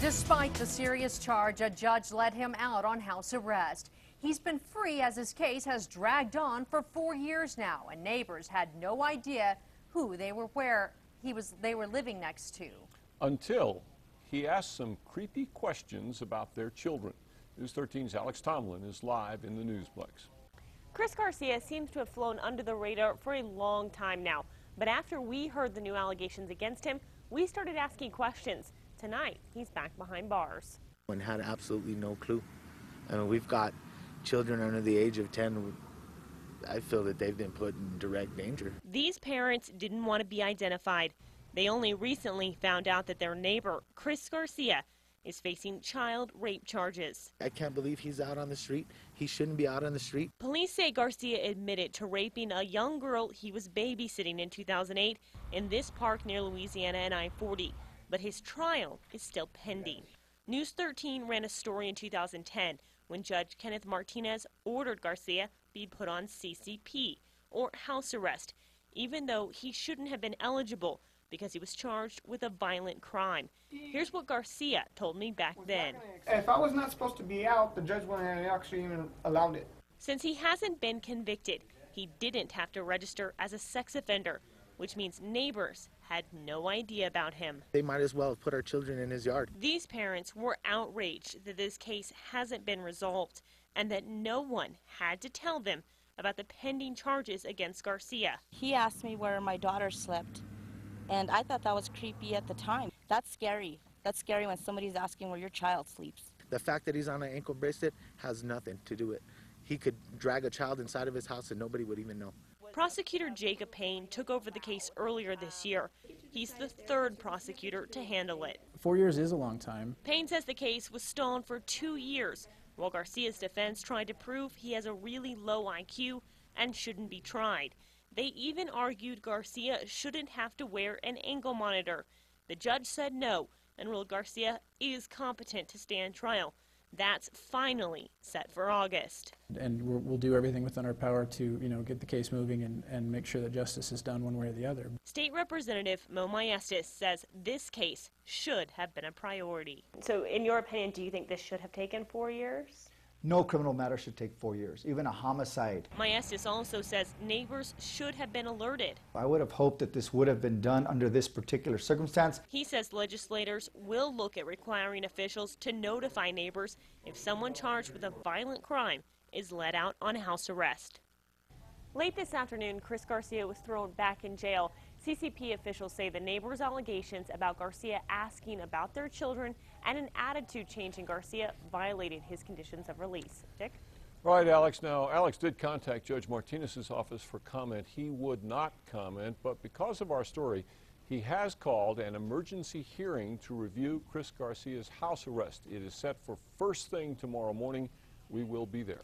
Despite the serious charge, a judge let him out on house arrest. He's been free as his case has dragged on for 4 years now, and neighbors had no idea who they were living next to. Until he asked some creepy questions about their children. News 13's Alex Tomlin is live in the Newsplex. Chris Garcia seems to have flown under the radar for a long time now, but after we heard the new allegations against him, we started asking questions. Tonight, he's back behind bars. And had absolutely no clue. I mean, we've got children under the age of 10. I feel that they've been put in direct danger. These parents didn't want to be identified. They only recently found out that their neighbor, Chris Garcia, is facing child rape charges. I can't believe he's out on the street. He shouldn't be out on the street. Police say Garcia admitted to raping a young girl he was babysitting in 2008 in this park near Louisiana and I-40. But his trial is still pending. News 13 ran a story in 2010 when Judge Kenneth Martinez ordered Garcia be put on CCP, or house arrest, even though he shouldn't have been eligible because he was charged with a violent crime. Here's what Garcia told me back then. If I was not supposed to be out, the judge wouldn't have actually even allowed it. Since he hasn't been convicted, he didn't have to register as a sex offender, which means neighbors had no idea about him. They might as well have put our children in his yard. These parents were outraged that this case hasn't been resolved and that no one had to tell them about the pending charges against Garcia. He asked me where my daughter slept, and I thought that was creepy at the time. That's scary. That's scary when somebody's asking where your child sleeps. The fact that he's on an ankle bracelet has nothing to do with it. He could drag a child inside of his house and nobody would even know. Prosecutor Jacob Payne took over the case earlier this year. He's the third prosecutor to handle it. 4 years is a long time. Payne says the case was stalled for 2 years, while Garcia's defense tried to prove he has a really low IQ and shouldn't be tried. They even argued Garcia shouldn't have to wear an ankle monitor. The judge said no and ruled Garcia is competent to stand trial. That's finally set for August. And we'll do everything within our power to, get the case moving and make sure that justice is done one way or the other. State Representative Mo Maestas says this case should have been a priority. So in your opinion, do you think this should have taken 4 years? No criminal matter should take 4 years, even a homicide. Maestas also says neighbors should have been alerted. I would have hoped that this would have been done under this particular circumstance. He says legislators will look at requiring officials to notify neighbors if someone charged with a violent crime is let out on house arrest. Late this afternoon, Chris Garcia was thrown back in jail. CCP officials say the neighbors' allegations about Garcia asking about their children and an attitude change in Garcia violated his conditions of release. Dick? Right, Alex. Now, Alex did contact Judge Martinez's office for comment. He would not comment, but because of our story, he has called an emergency hearing to review Chris Garcia's house arrest. It is set for first thing tomorrow morning. We will be there.